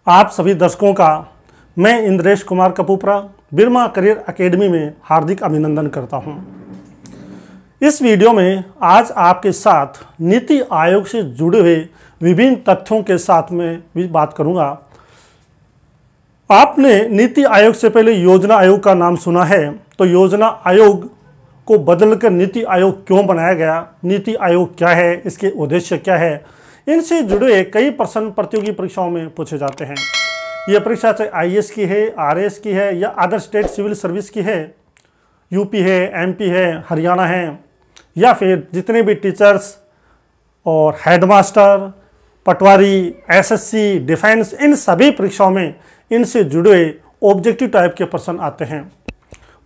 आप सभी दर्शकों का मैं इंद्रेश कुमार कपूपरा बिरमा करियर एकेडमी में हार्दिक अभिनंदन करता हूं। इस वीडियो में आज आपके साथ नीति आयोग से जुड़े हुए विभिन्न तथ्यों के साथ में भी बात करूंगा। आपने नीति आयोग से पहले योजना आयोग का नाम सुना है, तो योजना आयोग को बदलकर नीति आयोग क्यों बनाया गया, नीति आयोग क्या है, इसके उद्देश्य क्या है, इनसे जुड़े कई प्रश्न प्रतियोगी परीक्षाओं में पूछे जाते हैं। यह परीक्षा चाहे आईएएस की है, आरएएस की है या अदर स्टेट सिविल सर्विस की है, यूपी है, एमपी है, हरियाणा है, या फिर जितने भी टीचर्स और हेडमास्टर, पटवारी, एसएससी, डिफेंस, इन सभी परीक्षाओं में इनसे जुड़े ऑब्जेक्टिव टाइप के प्रश्न आते हैं।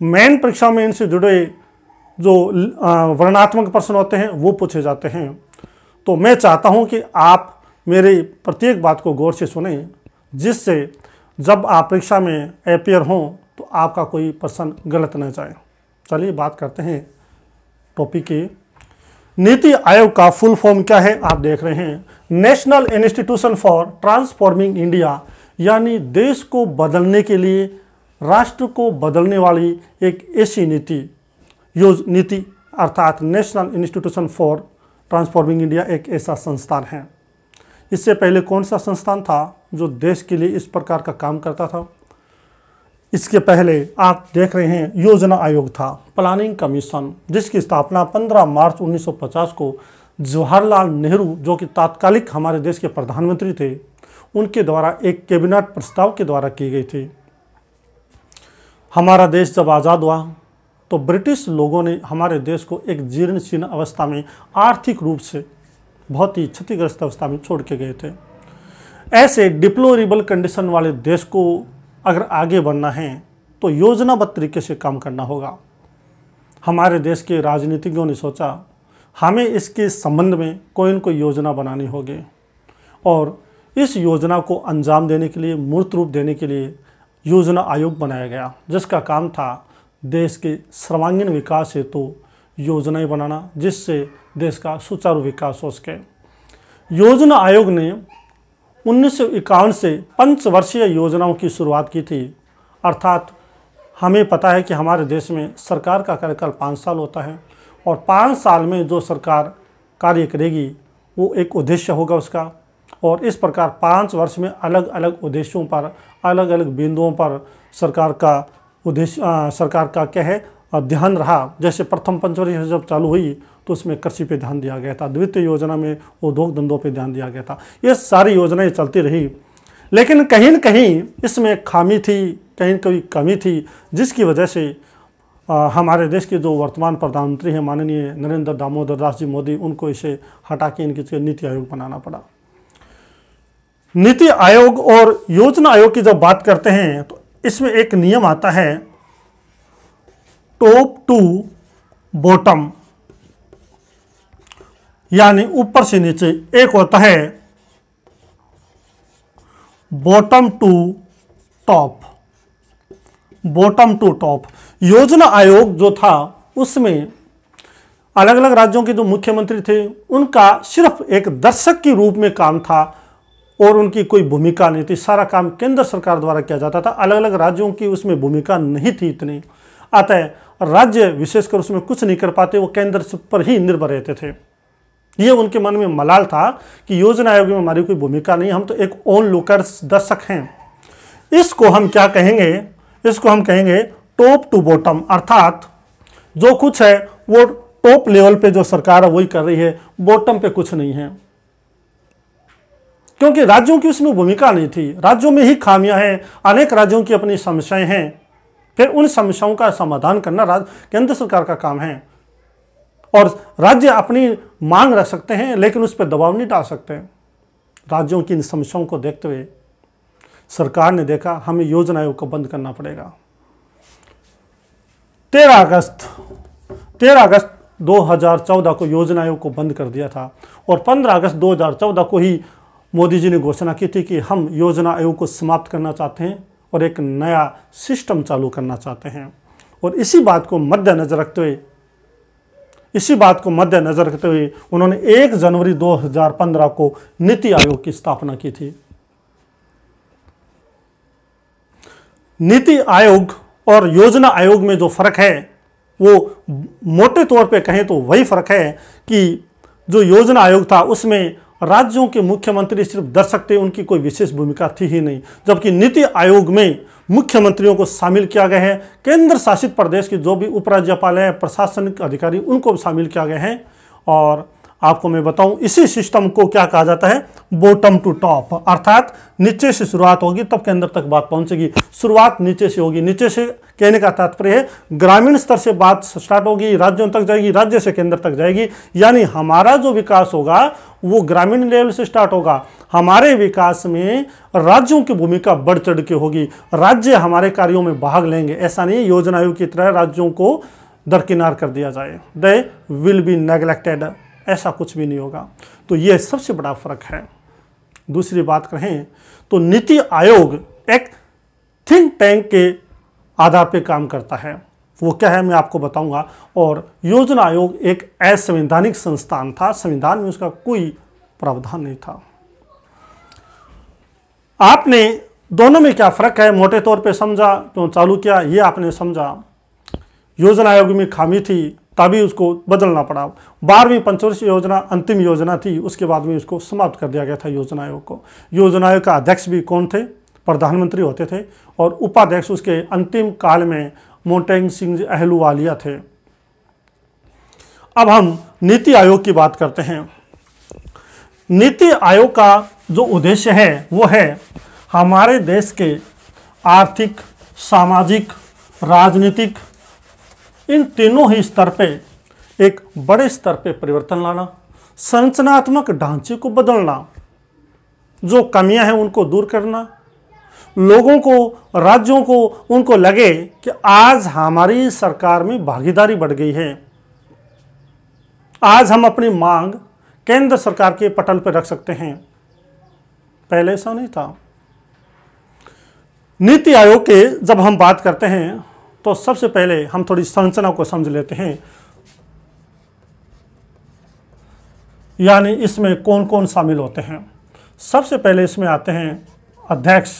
मेन परीक्षाओं में इनसे जुड़े जो वर्णनात्मक प्रश्न होते हैं वो पूछे जाते हैं। तो मैं चाहता हूं कि आप मेरी प्रत्येक बात को गौर से सुनें, जिससे जब आप परीक्षा में अपेयर हों तो आपका कोई प्रश्न गलत न जाए। चलिए बात करते हैं टॉपिक की। नीति आयोग का फुल फॉर्म क्या है, आप देख रहे हैं, national institution for transforming India, यानी देश को बदलने के लिए, राष्ट्र को बदलने वाली एक ऐसी नीति अर्थात national institution for transforming India एक ऐसा संस्थान है। इससे पहले कौन सा संस्थान था जो देश के लिए इस प्रकार का काम करता था? इसके पहले आप देख रहे हैं योजना आयोग था, प्लानिंग कमीशन, जिसकी स्थापना 15 मार्च 1950 को जवाहरलाल नेहरू, जो कि तात्कालिक हमारे देश के प्रधानमंत्री थे, उनके द्वारा एक कैबिनेट प्रस्ताव के द्वारा की गई थी। हमारा देश जब आज़ाद हुआ तो ब्रिटिश लोगों ने हमारे देश को एक जीर्ण शीर्ण अवस्था में, आर्थिक रूप से बहुत ही क्षतिग्रस्त अवस्था में छोड़ के गए थे। ऐसे डिप्लोरेबल कंडीशन वाले देश को अगर आगे बढ़ना है तो योजनाबद्ध तरीके से काम करना होगा। हमारे देश के राजनीतिज्ञों ने सोचा हमें इसके संबंध में कोई न कोई योजना बनानी होगी, और इस योजना को अंजाम देने के लिए, मूर्त रूप देने के लिए योजना आयोग बनाया गया, जिसका काम था देश के सर्वांगीण विकास हेतु योजनाएं बनाना, जिससे देश का सुचारू विकास हो सके। योजना आयोग ने 1951 से पंचवर्षीय योजनाओं की शुरुआत की थी। अर्थात हमें पता है कि हमारे देश में सरकार का कार्यकाल 5 साल होता है, और 5 साल में जो सरकार कार्य करेगी वो एक उद्देश्य होगा उसका, और इस प्रकार 5 वर्ष में अलग अलग उद्देश्यों पर, अलग अलग बिंदुओं पर सरकार का उद्देश्य, सरकार का क्या है, ध्यान रहा। जैसे प्रथम पंचवर्षीय जब चालू हुई तो उसमें कृषि पे ध्यान दिया गया था, द्वितीय योजना में उद्योग धंधों पे ध्यान दिया गया था। ये सारी योजनाएं चलती रही, लेकिन कहीं न कहीं इसमें खामी थी, कहीं कहीं कमी थी, जिसकी वजह से हमारे देश के जो वर्तमान प्रधानमंत्री हैं माननीय नरेंद्र दामोदर दास जी मोदी, उनको इसे हटा के इनके नीति आयोग बनाना पड़ा। नीति आयोग और योजना आयोग की जब बात करते हैं तो इसमें एक नियम आता है, टॉप टू बॉटम, यानी ऊपर से नीचे। एक होता है bottom to top, bottom to top. योजना आयोग जो था उसमें अलग अलग राज्यों के जो मुख्यमंत्री थे उनका सिर्फ एक दर्शक के रूप में काम था, और उनकी कोई भूमिका नहीं थी। सारा काम केंद्र सरकार द्वारा किया जाता था, अलग अलग राज्यों की उसमें भूमिका नहीं थी इतनी। अतः राज्य विशेषकर उसमें कुछ नहीं कर पाते, वो केंद्र पर ही निर्भर रहते थे। ये उनके मन में मलाल था कि योजना आयोग में हमारी कोई भूमिका नहीं, हम तो एक ऑन लुकर्स दर्शक हैं। इसको हम क्या कहेंगे, इसको हम कहेंगे टॉप टू बॉटम, अर्थात जो कुछ है वो टॉप लेवल पे जो सरकार है वही कर रही है, बॉटम पे कुछ नहीं है, क्योंकि राज्यों की उसमें भूमिका नहीं थी। राज्यों में ही खामियां हैं, अनेक राज्यों की अपनी समस्याएं हैं, फिर उन समस्याओं का समाधान करना केंद्र सरकार का काम है। और राज्य अपनी मांग रख सकते हैं लेकिन उस पर दबाव नहीं डाल सकते। राज्यों की इन समस्याओं को देखते हुए सरकार ने देखा हमें योजना आयोग को बंद करना पड़ेगा। 13 अगस्त 2014 को योजना आयोग को बंद कर दिया था, और 15 अगस्त 2014 को ही मोदी जी ने घोषणा की थी कि हम योजना आयोग को समाप्त करना चाहते हैं और एक नया सिस्टम चालू करना चाहते हैं। और इसी बात को मद्देनजर रखते हुए उन्होंने 1 जनवरी 2015 को नीति आयोग की स्थापना की थी। नीति आयोग और योजना आयोग में जो फर्क है वो मोटे तौर पे कहें तो वही फर्क है कि जो योजना आयोग था उसमें राज्यों के मुख्यमंत्री सिर्फ दर सकते, उनकी कोई विशेष भूमिका थी ही नहीं, जबकि नीति आयोग में मुख्यमंत्रियों को शामिल किया गया है, केंद्र शासित प्रदेश के जो भी उपराज्यपाल हैं, प्रशासनिक अधिकारी, उनको शामिल किया गया है। और आपको मैं बताऊं इसी सिस्टम को क्या कहा जाता है, बॉटम टू टॉप, अर्थात नीचे से शुरुआत होगी तब केंद्र तक बात पहुंचेगी। शुरुआत नीचे से होगी, नीचे से कहने का तात्पर्य है ग्रामीण स्तर से बात स्टार्ट होगी, राज्यों तक जाएगी, राज्य से केंद्र तक जाएगी। यानी हमारा जो विकास होगा वो ग्रामीण लेवल से स्टार्ट होगा। हमारे विकास में राज्यों की भूमिका बढ़ चढ़ के होगी, राज्य हमारे कार्यों में भाग लेंगे। ऐसा नहीं योजना आयोग की तरह राज्यों को दरकिनार कर दिया जाए, दे विल बी नेग्लेक्टेड, ऐसा कुछ भी नहीं होगा। तो यह सबसे बड़ा फर्क है। दूसरी बात करें तो नीति आयोग एक थिंक टैंक के आधार पर काम करता है, वो क्या है मैं आपको बताऊंगा। और योजना आयोग एक असंवैधानिक संस्थान था, संविधान में उसका कोई प्रावधान नहीं था। आपने दोनों में क्या फर्क है मोटे तौर पे समझा, क्यों चालू किया ये आपने समझा। योजना आयोग में खामी थी तभी उसको बदलना पड़ा। 12वीं पंचवर्षीय योजना अंतिम योजना थी, उसके बाद में उसको समाप्त कर दिया गया था योजना आयोग को। योजना आयोग का अध्यक्ष भी कौन थे, प्रधानमंत्री होते थे, और उपाध्यक्ष उसके अंतिम काल में मोटेंग सिंह अहलूवालिया थे। अब हम नीति आयोग की बात करते हैं। नीति आयोग का जो उद्देश्य है वो है हमारे देश के आर्थिक, सामाजिक, राजनीतिक, इन तीनों ही स्तर पे एक बड़े स्तर पे परिवर्तन लाना, संरचनात्मक ढांचे को बदलना, जो कमियां हैं उनको दूर करना, लोगों को, राज्यों को, उनको लगे कि आज हमारी सरकार में भागीदारी बढ़ गई है, आज हम अपनी मांग केंद्र सरकार के पटल पर रख सकते हैं। पहले ऐसा नहीं था। नीति आयोग के जब हम बात करते हैं तो सबसे पहले हम थोड़ी संरचना को समझ लेते हैं, यानी इसमें कौन कौन शामिल होते हैं। सबसे पहले इसमें आते हैं अध्यक्ष।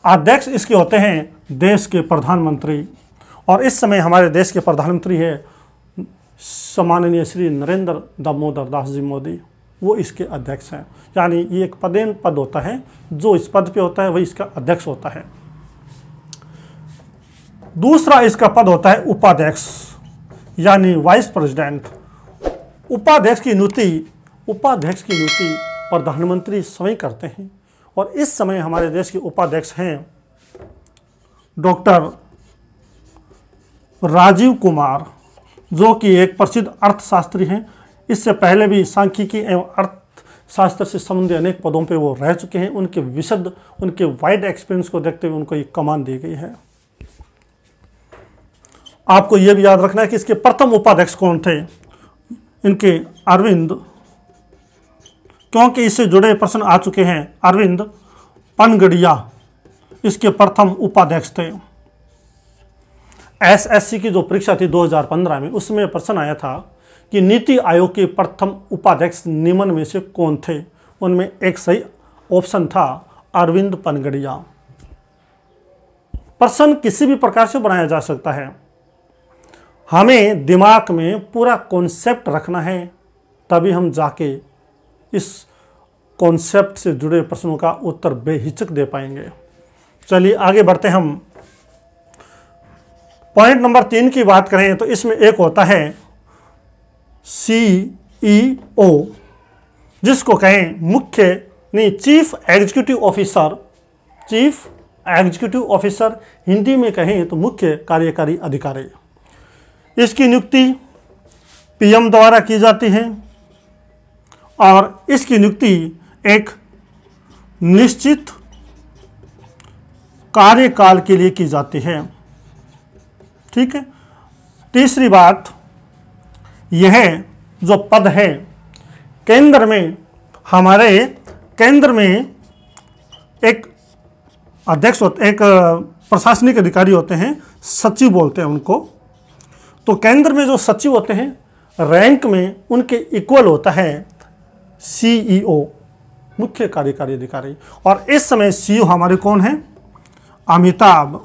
अध्यक्ष इसके होते हैं देश के प्रधानमंत्री, और इस समय हमारे देश के प्रधानमंत्री है सम्माननीय श्री नरेंद्र दामोदर दास जी मोदी, वो इसके अध्यक्ष हैं। यानी ये एक पदेन पद होता है, जो इस पद पे होता है वही इसका अध्यक्ष होता है। दूसरा इसका पद होता है उपाध्यक्ष, यानी वाइस प्रेसिडेंट। उपाध्यक्ष की नियुक्ति प्रधानमंत्री स्वयं करते हैं, और इस समय हमारे देश के उपाध्यक्ष हैं डॉक्टर राजीव कुमार, जो कि एक प्रसिद्ध अर्थशास्त्री हैं। इससे पहले भी सांख्यिकी एवं अर्थशास्त्र से संबंधित अनेक पदों पे वो रह चुके हैं। उनके वाइड एक्सपीरियंस को देखते हुए उनको ये कमान दी गई है। आपको यह भी याद रखना है कि इसके प्रथम उपाध्यक्ष कौन थे, इनके अरविंद, क्योंकि इससे जुड़े प्रश्न आ चुके हैं। अरविंद पनगड़िया इसके प्रथम उपाध्यक्ष थे। एसएससी की जो परीक्षा थी 2015 में, उसमें प्रश्न आया था कि नीति आयोग के प्रथम उपाध्यक्ष निम्न में से कौन थे। उनमें एक सही ऑप्शन था अरविंद पनगड़िया। प्रश्न किसी भी प्रकार से बनाया जा सकता है, हमें दिमाग में पूरा कॉन्सेप्ट रखना है, तभी हम जाके इस कॉन्सेप्ट से जुड़े प्रश्नों का उत्तर बेहिचक दे पाएंगे। चलिए आगे बढ़ते हैं। हम पॉइंट नंबर 3 की बात करें तो इसमें एक होता है CEO, जिसको कहें chief executive officer. Chief executive officer Hindi में कहें तो मुख्य कार्यकारी अधिकारी। इसकी नियुक्ति PM द्वारा की जाती है, और इसकी नियुक्ति एक निश्चित कार्यकाल के लिए की जाती है। ठीक है। तीसरी बात यह जो पद है, केंद्र में, हमारे केंद्र में एक अध्यक्ष होते, एक प्रशासनिक अधिकारी होते हैं, सचिव बोलते हैं उनको। तो केंद्र में जो सचिव होते हैं रैंक में उनके इक्वल होता है CEO, मुख्य कार्यकारी अधिकारी। और इस समय CEO हमारे कौन है, अमिताभ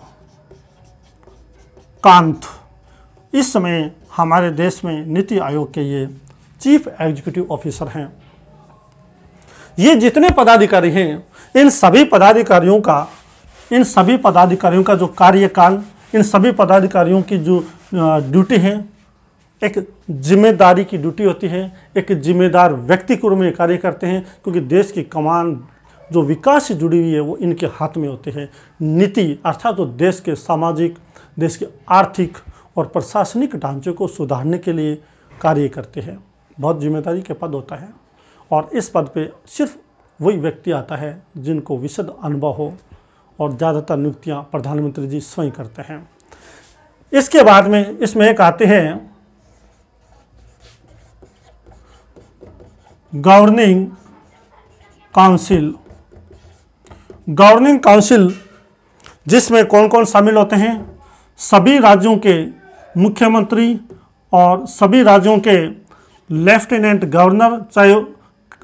कांत इस समय हमारे देश में नीति आयोग के ये चीफ एग्जीक्यूटिव ऑफिसर हैं। ये जितने पदाधिकारी हैं, इन सभी पदाधिकारियों का जो कार्यकाल, इन सभी पदाधिकारियों की जो ड्यूटी है, एक जिम्मेदारी की ड्यूटी होती है। एक जिम्मेदार व्यक्ति के रूप में कार्य करते हैं, क्योंकि देश की कमान जो विकास से जुड़ी हुई है वो इनके हाथ में होती है। नीति अर्थात जो देश के सामाजिक, देश के आर्थिक और प्रशासनिक ढांचे को सुधारने के लिए कार्य करते हैं। बहुत जिम्मेदारी के पद होता है और इस पद पे सिर्फ वही व्यक्ति आता है जिनको विशद अनुभव हो, और ज़्यादातर नियुक्तियाँ प्रधानमंत्री जी स्वयं करते हैं। इसके बाद में इसमें एक आते हैं गवर्निंग काउंसिल। गवर्निंग काउंसिल जिसमें कौन कौन शामिल होते हैं? सभी राज्यों के मुख्यमंत्री और सभी राज्यों के लेफ्टिनेंट गवर्नर, चाहे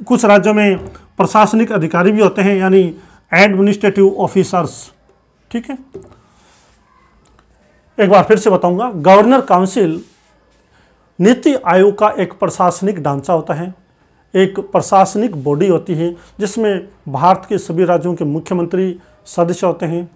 कुछ राज्यों में प्रशासनिक अधिकारी भी होते हैं, यानी एडमिनिस्ट्रेटिव ऑफिसर्स। ठीक है, एक बार फिर से बताऊंगा। गवर्नर काउंसिल नीति आयोग का एक प्रशासनिक ढांचा होता है, एक प्रशासनिक बॉडी होती है जिसमें भारत के सभी राज्यों के मुख्यमंत्री सदस्य होते हैं।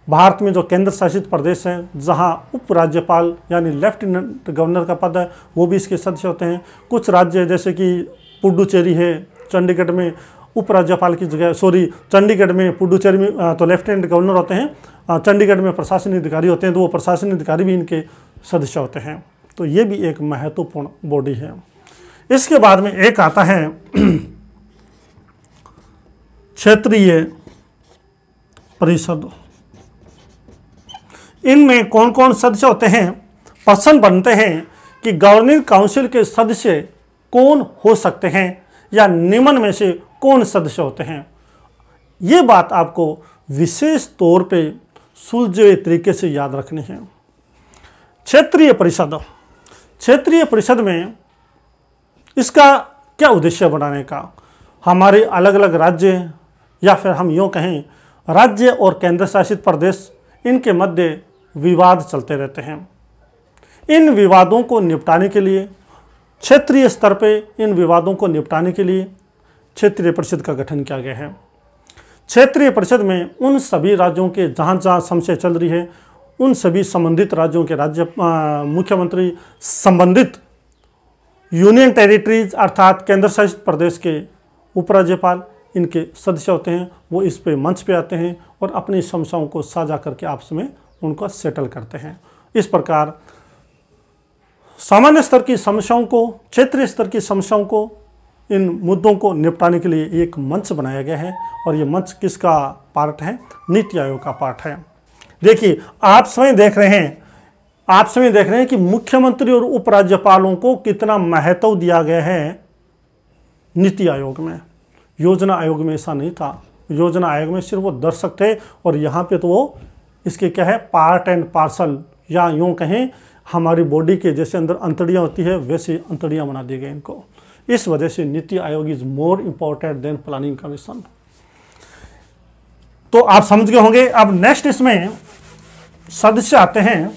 भारत में जो केंद्र शासित प्रदेश हैं, जहां उपराज्यपाल यानी लेफ्टिनेंट गवर्नर का पद है, वो भी इसके सदस्य होते हैं। कुछ राज्य जैसे कि पुडुचेरी है, चंडीगढ़ में उपराज्यपाल की जगह, चंडीगढ़ में, पुडुचेरी में तो लेफ्टिनेंट गवर्नर होते हैं, चंडीगढ़ में प्रशासनिक अधिकारी होते हैं, तो वो प्रशासनिक अधिकारी भी इनके सदस्य होते हैं। तो ये भी एक महत्वपूर्ण बॉडी है। इसके बाद में एक आता है क्षेत्रीय परिषद। इनमें कौन कौन सदस्य होते हैं? प्रश्न बनते हैं कि गवर्निंग काउंसिल के सदस्य कौन हो सकते हैं या निम्न में से कौन सदस्य होते हैं। ये बात आपको विशेष तौर पे सुलझे हुए तरीके से याद रखनी है। क्षेत्रीय परिषद, क्षेत्रीय परिषद में इसका क्या उद्देश्य बनाने का? हमारे अलग अलग राज्य, या फिर हम यूँ कहें राज्य और केंद्र शासित प्रदेश, इनके मध्य विवाद चलते रहते हैं। इन विवादों को निपटाने के लिए क्षेत्रीय स्तर पे इन विवादों को निपटाने के लिए क्षेत्रीय परिषद का गठन किया गया है। क्षेत्रीय परिषद में उन सभी राज्यों के जहाँ जहाँ समस्या चल रही है, उन सभी संबंधित राज्यों के मुख्यमंत्री, संबंधित यूनियन टेरिटरीज अर्थात केंद्र शासित प्रदेश के उपराज्यपाल, इनके सदस्य होते हैं। वो इस पे मंच पे आते हैं और अपनी समस्याओं को साझा करके आपस में उनको सेटल करते हैं। इस प्रकार सामान्य स्तर की समस्याओं को, क्षेत्रीय स्तर की समस्याओं को, इन मुद्दों को निपटाने के लिए एक मंच बनाया गया है, और ये मंच किसका पार्ट है? नीति आयोग का पार्ट है। देखिए, आप स्वयं देख रहे हैं कि मुख्यमंत्री और उपराज्यपालों को कितना महत्व दिया गया है नीति आयोग में। योजना आयोग में ऐसा नहीं था। योजना आयोग में सिर्फ वो दर्शक थे, और यहाँ पे तो वो इसके क्या है, पार्ट एंड पार्सल, या यूँ कहें हमारी बॉडी के जैसे अंदर अंतड़ियाँ होती है, वैसे अंतड़ियाँ बना दी गई इनको। इस वजह से NITI Aayog is more important then planning commission. तो आप समझ गए होंगे। अब नेक्स्ट इसमें सदस्य आते हैं।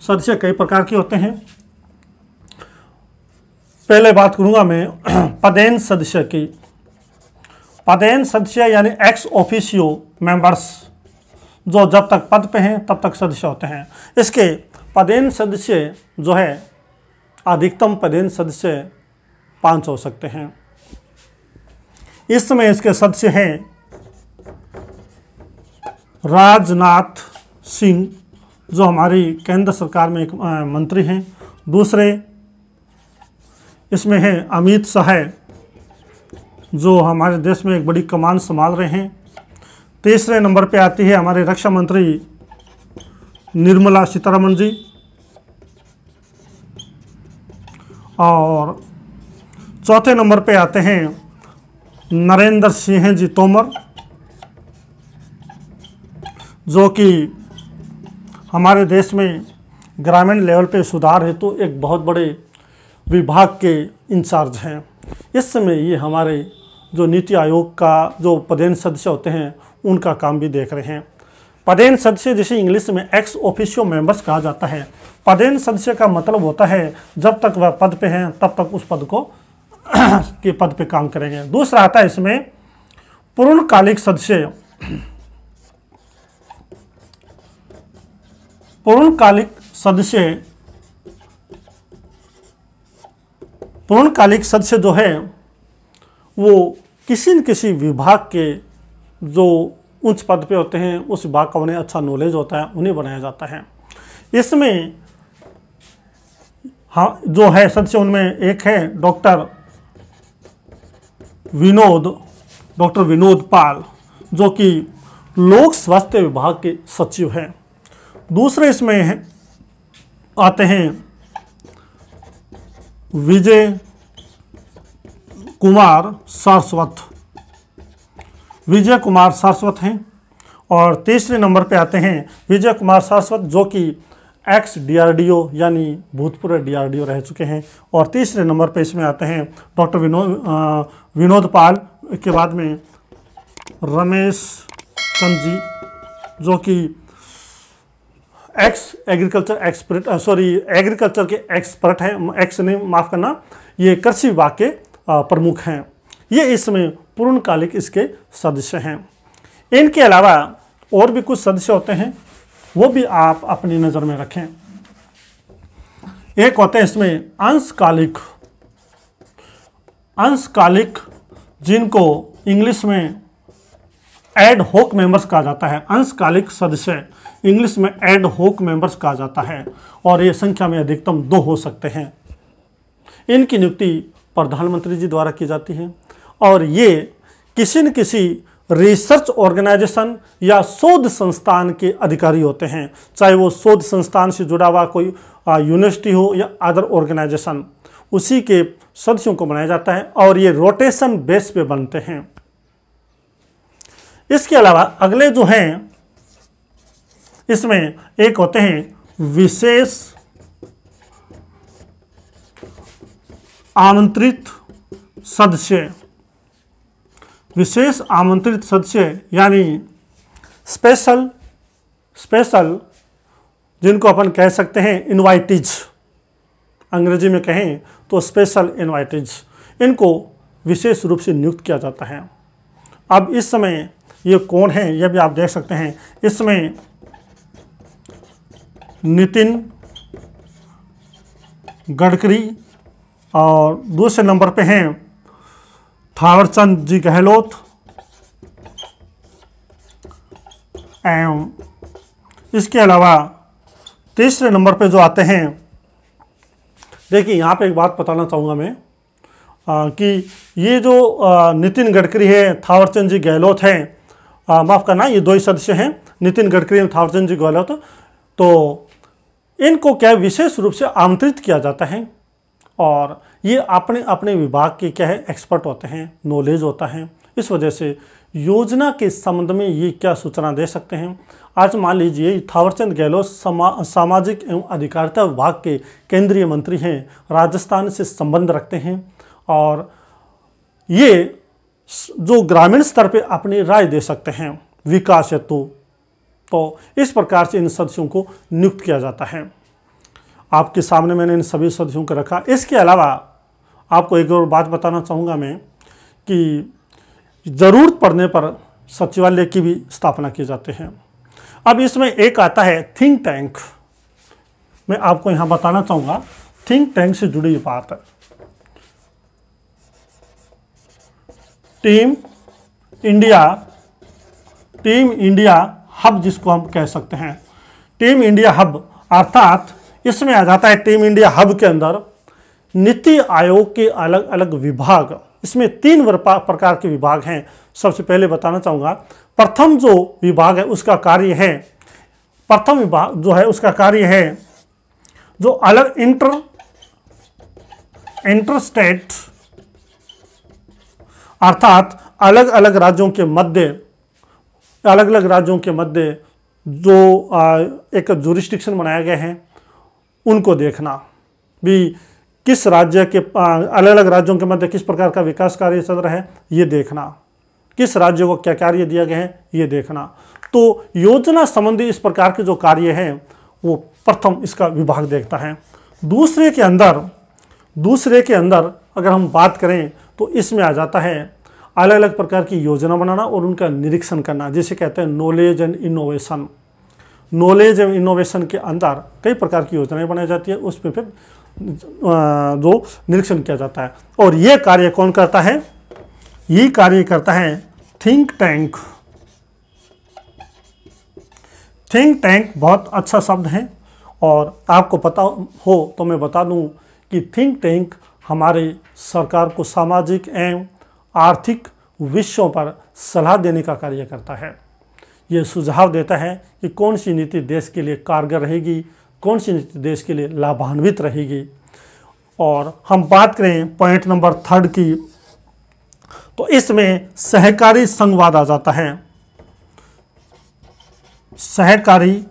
सदस्य कई प्रकार के होते हैं। पहले बात करूंगा मैं पदेन सदस्य की। पदेन सदस्य यानी एक्स ऑफिशियो मेंबर्स, जो जब तक पद पे हैं तब तक सदस्य होते हैं। इसके पदेन सदस्य जो है, अधिकतम पदेन सदस्य 5 हो सकते हैं। इस समय इसके सदस्य हैं राजनाथ सिंह, जो हमारी केंद्र सरकार में एक मंत्री हैं। दूसरे इसमें है अमित शाह, जो हमारे देश में एक बड़ी कमान संभाल रहे हैं। तीसरे नंबर पे आती है हमारे रक्षा मंत्री निर्मला सीतारमण जी, और चौथे नंबर पे आते हैं नरेंद्र सिंह जी तोमर, जो कि हमारे देश में ग्रामीण लेवल पे सुधार हेतु तो एक बहुत बड़े विभाग के इंचार्ज हैं। इस समय ये हमारे जो नीति आयोग का जो पदेन सदस्य होते हैं उनका काम भी देख रहे हैं। पदेन सदस्य जिसे इंग्लिश में एक्स ऑफिशियो मेंबर्स कहा जाता है। पदेन सदस्य का मतलब होता है जब तक वह पद पे हैं तब तक उस पद को के पद पे काम करेंगे। दूसरा आता है इसमें पूर्णकालिक सदस्य। पूर्णकालिक सदस्य जो है वो किसी न किसी विभाग के जो उच्च पद पे होते हैं, उस विभाग का उन्हें अच्छा नॉलेज होता है, उन्हें बनाया जाता है। इसमें हाँ जो है सदस्य उनमें एक है डॉक्टर विनोद पाल, जो कि लोक स्वास्थ्य विभाग के सचिव हैं। दूसरे इसमें आते हैं विजय कुमार सारस्वत हैं। और तीसरे नंबर पे आते हैं विजय कुमार सारस्वत, जो कि एक्स DRDO यानी भूतपूर्व DRDO रह चुके हैं। और तीसरे नंबर पे इसमें आते हैं डॉक्टर विनोद पाल के बाद में रमेश चंद जी, जो कि एग्रीकल्चर के एक्सपर्ट हैं, माफ़ करना, ये कृषि विभाग के प्रमुख हैं। ये इसमें पूर्णकालिक इसके सदस्य हैं। इनके अलावा और भी कुछ सदस्य होते हैं, वो भी आप अपनी नज़र में रखें। एक होते हैं इसमें अंशकालिक, जिनको इंग्लिश में एड होक मेंबर्स कहा जाता है। अंशकालिक सदस्य इंग्लिश में एड होक मेंबर्स कहा जाता है, और ये संख्या में अधिकतम 2 हो सकते हैं। इनकी नियुक्ति प्रधानमंत्री जी द्वारा की जाती है, और ये किसी न किसी रिसर्च ऑर्गेनाइजेशन या शोध संस्थान के अधिकारी होते हैं, चाहे वो शोध संस्थान से जुड़ा हुआ कोई यूनिवर्सिटी हो या अदर ऑर्गेनाइजेशन, उसी के सदस्यों को बनाया जाता है, और ये रोटेशन बेस पे बनते हैं। इसके अलावा अगले जो हैं इसमें एक होते हैं विशेष आमंत्रित सदस्य यानी स्पेशल, जिनको अपन कह सकते हैं इनवाइटीज, अंग्रेजी में कहें तो स्पेशल इनवाइटीज, इनको विशेष रूप से नियुक्त किया जाता है। अब इस समय ये कौन है यह भी आप देख सकते हैं। इसमें नितिन गडकरी, और दूसरे नंबर पे हैं थावरचंद जी गहलोत, एवं इसके अलावा तीसरे नंबर पे जो आते हैं, देखिए यहाँ पे एक बात बताना चाहूँगा मैं कि ये जो नितिन गडकरी है, थावरचंद जी गहलोत हैं, माफ़ करना, ये 2 ही सदस्य हैं, नितिन गडकरी और थावरचंद जी गहलोत। तो इनको क्या विशेष रूप से आमंत्रित किया जाता है, और ये अपने अपने विभाग के क्या है एक्सपर्ट होते हैं, नॉलेज होता है। इस वजह से योजना के संबंध में ये क्या सूचना दे सकते हैं। आज मान लीजिए थावरचंद गहलोत सामाजिक एवं अधिकारिता विभाग के केंद्रीय मंत्री हैं, राजस्थान से संबंध रखते हैं, और ये जो ग्रामीण स्तर पे अपनी राय दे सकते हैं विकास हेतु। तो इस प्रकार से इन सदस्यों को नियुक्त किया जाता है। आपके सामने मैंने इन सभी सदस्यों को रखा। इसके अलावा आपको एक और बात बताना चाहूँगा मैं कि ज़रूरत पड़ने पर सचिवालय की भी स्थापना की जाती है। अब इसमें एक आता है थिंक टैंक। मैं आपको यहाँ बताना चाहूँगा थिंक टैंक से जुड़ी बात है। टीम इंडिया हब जिसको हम कह सकते हैं, टीम इंडिया हब, अर्थात इसमें आ जाता है टीम इंडिया हब के अंदर नीति आयोग के अलग अलग विभाग। इसमें 3 प्रकार के विभाग हैं। सबसे पहले बताना चाहूँगा, प्रथम जो विभाग है उसका कार्य है, प्रथम विभाग जो है उसका कार्य है जो अलग इंटरस्टेट, अर्थात अलग अलग राज्यों के मध्य जो एक जुरिस्डिक्शन बनाया गया है उनको देखना भी, किस राज्य के अलग अलग राज्यों के मध्य किस प्रकार का विकास कार्य चल रहा है ये देखना, किस राज्य को क्या कार्य दिया गया है ये देखना। तो योजना संबंधी इस प्रकार के जो कार्य हैं वो प्रथम इसका विभाग देखता है। दूसरे के अंदर अगर हम बात करें तो इसमें आ जाता है अलग अलग प्रकार की योजना बनाना और उनका निरीक्षण करना, जिसे कहते हैं knowledge and innovation. Knowledge and innovation के अंदर कई प्रकार की योजनाएं बनाई जाती है, उसमें फिर जो निरीक्षण किया जाता है। और ये कार्य कौन करता है? ये कार्य करता है थिंक टैंक। थिंक टैंक बहुत अच्छा शब्द है और आपको पता हो तो मैं बता दूं कि थिंक टैंक हमारे सरकार को सामाजिक एवं आर्थिक विषयों पर सलाह देने का कार्य करता है। ये सुझाव देता है कि कौन सी नीति देश के लिए कारगर रहेगी, कौन सी नीति देश के लिए लाभान्वित रहेगी। और हम बात करें पॉइंट नंबर 3 की, तो इसमें सहकारी संघवाद आ जाता है। सहकारी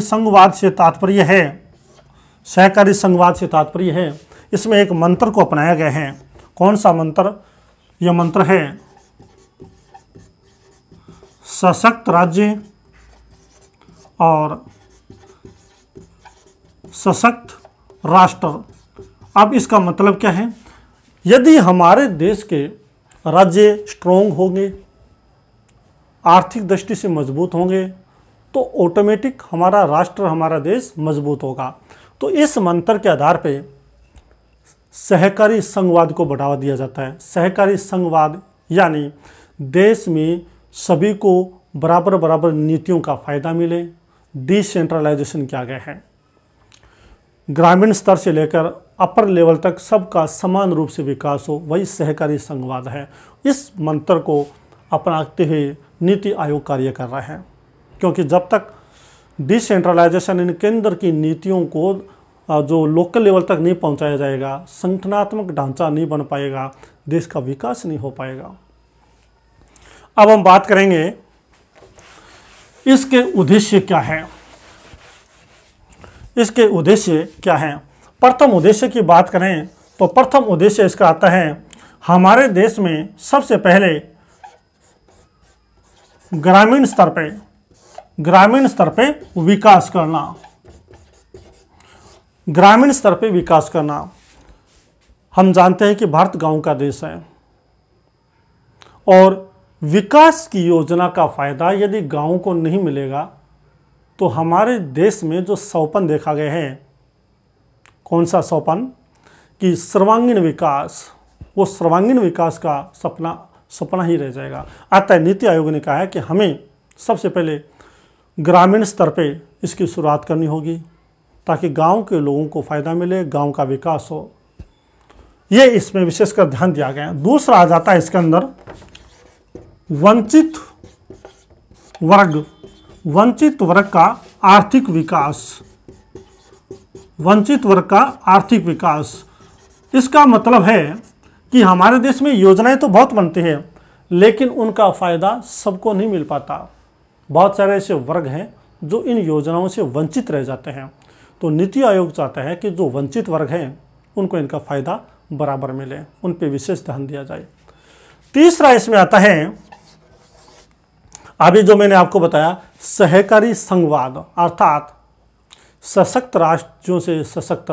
संघवाद से तात्पर्य है, इसमें एक मंत्र को अपनाया गया है। कौन सा मंत्र? यह मंत्र है सशक्त राज्य और सशक्त राष्ट्र। अब इसका मतलब क्या है? यदि हमारे देश के राज्य स्ट्रोंग होंगे, आर्थिक दृष्टि से मजबूत होंगे, तो ऑटोमेटिक हमारा राष्ट्र, हमारा देश मजबूत होगा। तो इस मंत्र के आधार पे सहकारी संघवाद को बढ़ावा दिया जाता है। सहकारी संघवाद यानी देश में सभी को बराबर बराबर नीतियों का फायदा मिले, डिसेंट्रलाइजेशन किया गया है। ग्रामीण स्तर से लेकर अपर लेवल तक सबका समान रूप से विकास हो, वही सहकारी संघवाद है। इस मंत्र को अपनाते हुए नीति आयोग कार्य कर रहा है, क्योंकि जब तक डिसेंट्रलाइजेशन इन केंद्र की नीतियों को जो लोकल लेवल तक नहीं पहुंचाया जाएगा, संगठनात्मक ढांचा नहीं बन पाएगा, देश का विकास नहीं हो पाएगा। अब हम बात करेंगे इसके उद्देश्य क्या है। इसके उद्देश्य क्या है? प्रथम उद्देश्य की बात करें तो प्रथम उद्देश्य इसका आता है हमारे देश में सबसे पहले ग्रामीण स्तर पे विकास करना। ग्रामीण स्तर पे विकास करना। हम जानते हैं कि भारत गांव का देश है और विकास की योजना का फायदा यदि गांव को नहीं मिलेगा तो हमारे देश में जो सौपन देखा गया है, कौन सा सौपन? कि सर्वांगीण विकास, वो सर्वांगीण विकास का सपना ही रह जाएगा। अतः नीति आयोग ने कहा है कि हमें सबसे पहले ग्रामीण स्तर पे इसकी शुरुआत करनी होगी ताकि गांव के लोगों को फायदा मिले, गांव का विकास हो। ये इसमें विशेषकर ध्यान दिया गया है। दूसरा आ जाता है इसके अंदर वंचित वर्ग का आर्थिक विकास। वंचित वर्ग का आर्थिक विकास, इसका मतलब है कि हमारे देश में योजनाएं तो बहुत बनती हैं लेकिन उनका फायदा सबको नहीं मिल पाता। बहुत सारे ऐसे वर्ग हैं जो इन योजनाओं से वंचित रह जाते हैं। तो नीति आयोग चाहता है कि जो वंचित वर्ग हैं उनको इनका फायदा बराबर मिले, उन पे विशेष ध्यान दिया जाए। तीसरा इसमें आता है अभी जो मैंने आपको बताया सहकारी संघवाद, अर्थात सशक्त राज्यों से सशक्त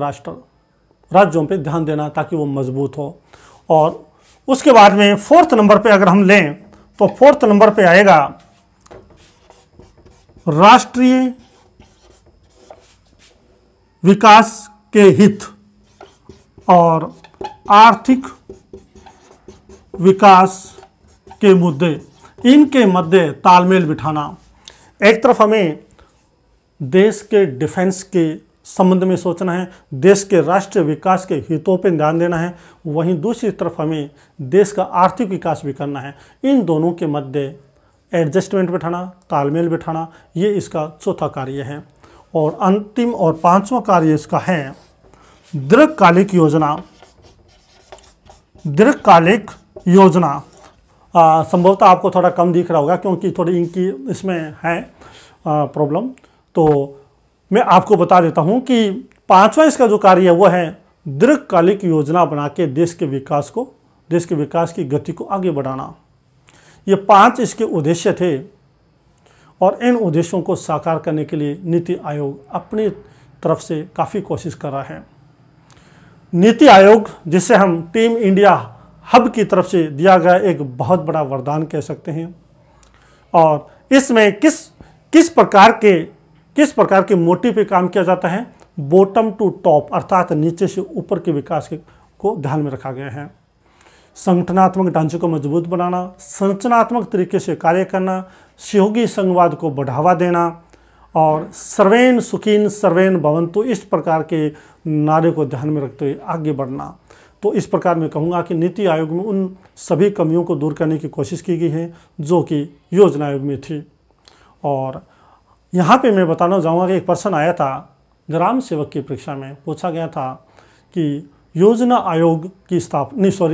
राज्यों पे ध्यान देना ताकि वो मजबूत हो। और उसके बाद में 4th नंबर पे अगर हम लें तो 4th नंबर पे आएगा राष्ट्रीय विकास के हित और आर्थिक विकास के मुद्दे, इनके मध्य तालमेल बिठाना। एक तरफ हमें देश के डिफेंस के संबंध में सोचना है, देश के राष्ट्रीय विकास के हितों पर ध्यान देना है, वहीं दूसरी तरफ हमें देश का आर्थिक विकास भी करना है। इन दोनों के मध्य एडजस्टमेंट बिठाना, तालमेल बिठाना, ये इसका चौथा कार्य है। और अंतिम और 5वां कार्य इसका है दीर्घकालिक योजना। दीर्घकालिक योजना संभवतः आपको थोड़ा कम दिख रहा होगा क्योंकि थोड़ी इनकी इसमें है प्रॉब्लम, तो मैं आपको बता देता हूं कि 5वां इसका जो कार्य है वो है दीर्घकालिक योजना बना के देश के विकास की गति को आगे बढ़ाना। ये 5 इसके उद्देश्य थे और इन उद्देश्यों को साकार करने के लिए नीति आयोग अपनी तरफ से काफ़ी कोशिश कर रहा है। नीति आयोग, जिसे हम टीम इंडिया हब की तरफ से दिया गया एक बहुत बड़ा वरदान कह सकते हैं, और इसमें किस प्रकार के मोटिव पे काम किया जाता है, बॉटम टू टॉप अर्थात नीचे से ऊपर के विकास को ध्यान में रखा गया है। संगठनात्मक ढांचे को मजबूत बनाना, संरचनात्मक तरीके से कार्य करना, सहयोगी संघवाद को बढ़ावा देना और सर्वेन सुखीन सर्वेन भवन्तु, इस प्रकार के नारे को ध्यान में रखते हुए आगे बढ़ना। तो इस प्रकार मैं कहूँगा कि नीति आयोग में उन सभी कमियों को दूर करने की कोशिश की गई है जो कि योजना आयोग में थी। और यहाँ पे मैं बताना चाहूँगा कि एक प्रश्न आया था ग्राम सेवक की परीक्षा में, पूछा गया था कि योजना आयोग की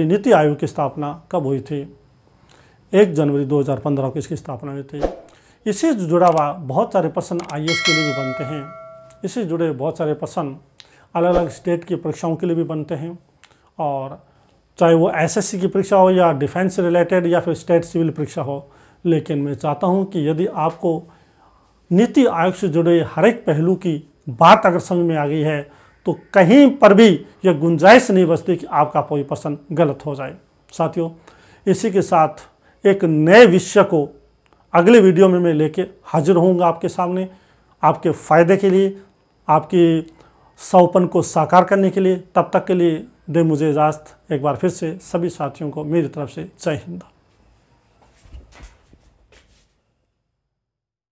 नीति आयोग की स्थापना कब हुई थी। 1 जनवरी 2015 को इसकी स्थापना हुई थी। इससे जुड़ा हुआ बहुत सारे प्रश्न IAS के लिए भी बनते हैं। इससे जुड़े बहुत सारे प्रश्न अलग अलग स्टेट की परीक्षाओं के लिए भी बनते हैं, और चाहे वो SSC की परीक्षा हो या डिफेंस से रिलेटेड या फिर स्टेट सिविल परीक्षा हो। लेकिन मैं चाहता हूँ कि यदि आपको नीति आयोग से जुड़े हर एक पहलू की बात अगर समझ में आ गई है तो कहीं पर भी यह गुंजाइश नहीं बचती कि आपका कोई प्रश्न गलत हो जाए। साथियों, इसी के साथ एक नए विषय को अगले वीडियो में मैं लेके हाजिर होऊंगा आपके सामने, आपके फ़ायदे के लिए, आपकी सौपन को साकार करने के लिए। तब तक के लिए दे मुझे इजाज़त। एक बार फिर से सभी साथियों को मेरी तरफ से जय हिंद।